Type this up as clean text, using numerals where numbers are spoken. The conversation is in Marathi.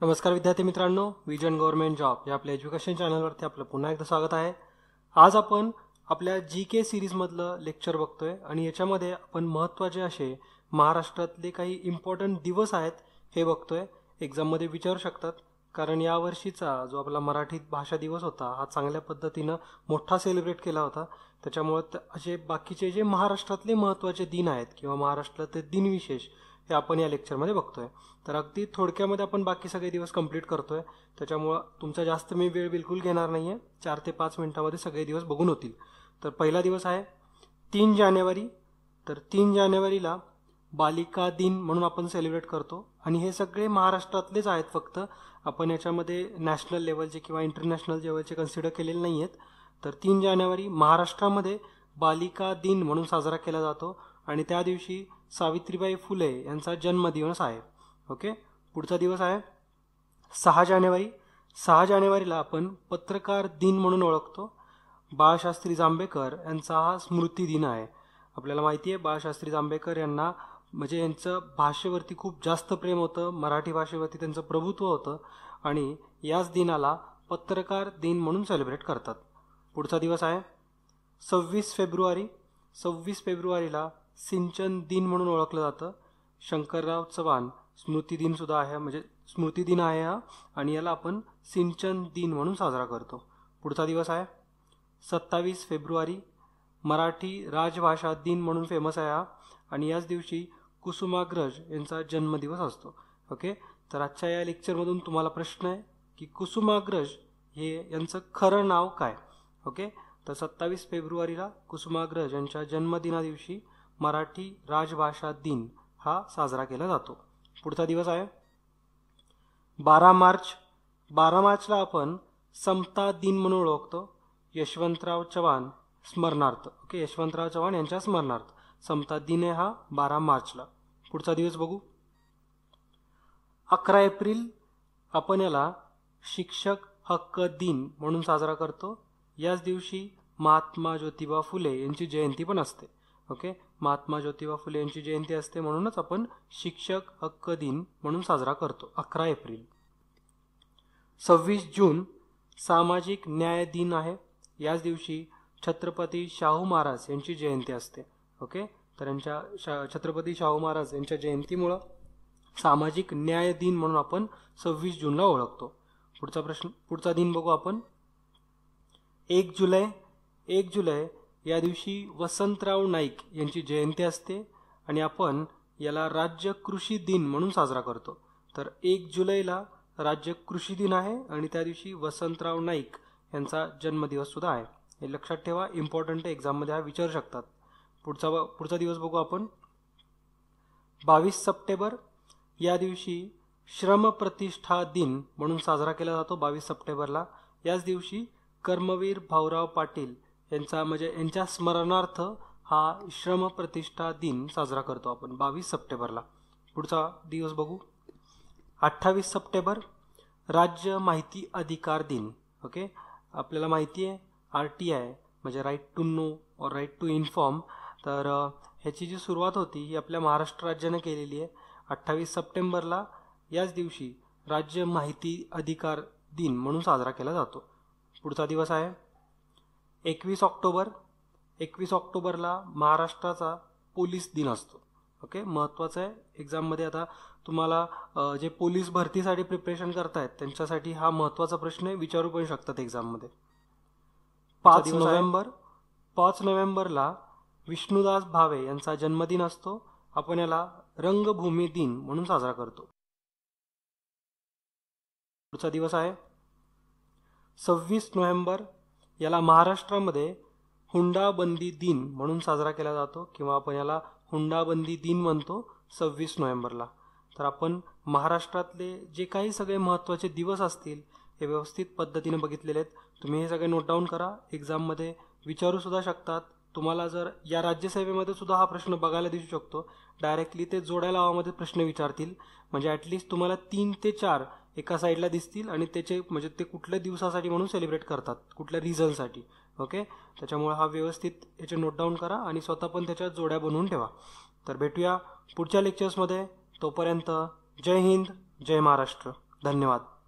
नमस्कार विद्यार्थी मित्रांनो, विजन गव्हर्नमेंट जॉब या आपल्या एज्युकेशन चॅनलवरती आपलं पुन्हा एकदा स्वागत आहे। आज आपण आपल्या GK सिरीजमधलं लेक्चर बघतोय आणि याच्यामध्ये आपण महत्त्वाचे असे महाराष्ट्रातले काही इम्पॉर्टंट दिवस आहेत हे बघतोय। एक्झाममध्ये विचारू शकतात, कारण यावर्षीचा जो आपला मराठी भाषा दिवस होता हा चांगल्या पद्धतीनं मोठा सेलिब्रेट केला होता। त्याच्यामुळे असे बाकीचे जे महाराष्ट्रातले महत्त्वाचे दिन आहेत किंवा महाराष्ट्रातले दिनविशेष हे आपण या लेक्चरमध्ये बघतोय। तर अगदी थोडक्यामध्ये आपण बाकी सगळे दिवस कंप्लीट करतोय, त्याच्यामुळे तुमचा जास्त मी वेळ बिलकुल घेणार नाहीये। 4 ते 5 मिनिटांमध्ये सगळे दिवस बघून होतील। तर पहिला दिवस आहे 3 जानेवारी। तर 3 जानेवारीला बालिका दिन म्हणून आपण सेलिब्रेट करतो आणि हे सगळे महाराष्ट्रातलेच आहेत, फक्त आपण याच्यामध्ये नॅशनल लेवलचे किंवा इंटरनॅशनल लेवलचे कन्सिडर केलेले नाही आहेत। तर 3 जानेवारी महाराष्ट्रामध्ये बालिका दिन म्हणून साजरा केला जातो आणि त्या दिवशी सावित्रीबाई फुले यांचा जन्मदिवस आहे। ओके, पुढचा दिवस आहे 6 जानेवारी। 6 जानेवारीला आपण पत्रकार दिन म्हणून ओळखतो। बाळशास्त्री जांभेकर यांचा हा स्मृती दिन आहे। आपल्याला माहिती आहे बाळशास्त्री जांभेकर यांना म्हणजे यांचं भाषेवरती खूप जास्त प्रेम होतं, मराठी भाषेवरती त्यांचं प्रभुत्व होतं आणि याच दिनाला पत्रकार दिन म्हणून सेलिब्रेट करतात। पुढचा दिवस आहे 26 फेब्रुवारी। 26 फेब्रुवारीला सिंचन दिन म्हणून ओळखलं जातं। शंकरराव चव्हाण स्मृती दिन सुद्धा आहे, म्हणजे स्मृती दिन आहे हा, आणि याला आपण सिंचन दिन म्हणून साजरा करतो। पुढचा दिवस आहे 27 फेब्रुवारी। मराठी राजभाषा दिन म्हणून फेमस आहे हा, आणि याच दिवशी कुसुमाग्रज यांचा जन्मदिवस असतो। ओके, तर आजच्या या लेक्चरमधून तुम्हाला प्रश्न आहे की कुसुमाग्रज हे यांचं खरं नाव काय। ओके, तर 27 फेब्रुवारीला कुसुमाग्रज यांच्या जन्मदिना दिवशी मराठी राजभाषा दिन हा साजरा केला जातो। पुढचा दिवस आहे 12 मार्च। 12 मार्चला आपण समता दिन म्हणून ओळखतो, यशवंतराव चव्हाण स्मरणार्थ। ओके, यशवंतराव चव्हाण यांच्या स्मरणार्थ समता दिन आहे हा 12 मार्चला। पुढचा दिवस बघू 11 एप्रिल। आपण याला शिक्षक हक्क दिन म्हणून साजरा करतो। याच दिवशी महात्मा ज्योतिबा फुले यांची जयंती पण असते। ओके, महात्मा ज्योतिबा फुले यांची जयंती असते, म्हणूनच आपण शिक्षक हक्क दिन म्हणून साजरा करतो 11 एप्रिल। 26 जून सामाजिक न्याय दिन आहे। याच दिवशी छत्रपती शाहू महाराज यांची जयंती असते। ओके, तर यांच्या छत्रपती शाहू महाराज यांच्या जयंतीमुळे सामाजिक न्याय दिन म्हणून आपण 26 जूनला ओळखतो। पुढचा दिन बघू आपण 1 जुलै। 1 जुलै या दिवशी वसंतराव नाईक यांची जयंती असते आणि आपण याला राज्य कृषी दिन म्हणून साजरा करतो। तर 1 जुलैला राज्य कृषी दिन आहे आणि त्या दिवशी वसंतराव नाईक यांचा जन्मदिवस सुद्धा आहे। हे लक्षात ठेवा, इम्पॉर्टंट आहे, एक्झाममध्ये हा विचारू शकतात। पुढचा दिवस बघू आपण 22 सप्टेंबर। या दिवशी श्रम प्रतिष्ठा दिन म्हणून साजरा केला जातो 22 सप्टेंबरला। याच दिवशी कर्मवीर भाऊराव पाटील यांच्या स्मरणार्थ हा श्रम प्रतिष्ठा दिन साजरा करतो आपण 22 सप्टेंबरला। पुढचा दिवस बघू 28 सप्टेंबर, राज्य माहिती अधिकार दिन। ओके, आपल्याला माहिती आहे RTI म्हणजे राईट टू नो और राईट टू इन्फॉर्म, तर ह्याची जी सुरुवात होती ही आपल्या महाराष्ट्र राज्याने केलेली आहे 28 सप्टेंबरला। याच दिवशी राज्य माहिती अधिकार दिन म्हणून साजरा केला जातो। पुढचा दिवस आहे 21 ऑक्टोबर। 21 ऑक्टोबरला महाराष्ट्राचा पोलीस दिन असतो। ओके, महत्त्वाचं आहे, एक्झाममध्ये आता तुम्हाला जे पोलीस भरतीसाठी प्रिपरेशन करतायत त्यांच्यासाठी हा महत्त्वाचा प्रश्न आहे, विचारू पण शकतात एक्झाममध्ये। 5 नोव्हेंबर। 5 नोव्हेंबरला विष्णुदास भावे यांचा जन्मदिन असतो, आपण याला रंगभूमी दिन म्हणून साजरा करतो। पुढचा दिवस आहे 26 नोव्हेंबर। याला महाराष्ट्रामध्ये हुंडाबंदी दिन म्हणून साजरा केला जातो किंवा आपण याला हुंडाबंदी दिन म्हणतो 26 नोव्हेंबरला। तर आपण महाराष्ट्रातले जे काही सगळे महत्त्वाचे दिवस असतील हे व्यवस्थित पद्धतीने बघितलेले आहेत। तुम्ही हे सगळे नोट डाऊन करा, एक्झाममध्ये विचारू सुद्धा शकतात। तुम्हाला जर या राज्यसेवेमध्ये सुद्धा हा प्रश्न बघायला दिसू शकतो, डायरेक्टली ते जोड्या लावामध्ये प्रश्न विचारतील, म्हणजे ॲटलिस्ट तुम्हाला 3 ते 4 एका साईडला दिसतील आणि त्याचे म्हणजे ते कुठल्या दिवसासाठी म्हणून सेलिब्रेट करतात, कुठल्या रिझनसाठी। ओके, त्याच्यामुळे हा व्यवस्थित याचे नोट डाऊन करा आणि स्वतः पण त्याच्या जोड्या बनवून ठेवा। तर भेटूया पुढच्या लेक्चर्समध्ये, तोपर्यंत जय हिंद, जय महाराष्ट्र। धन्यवाद.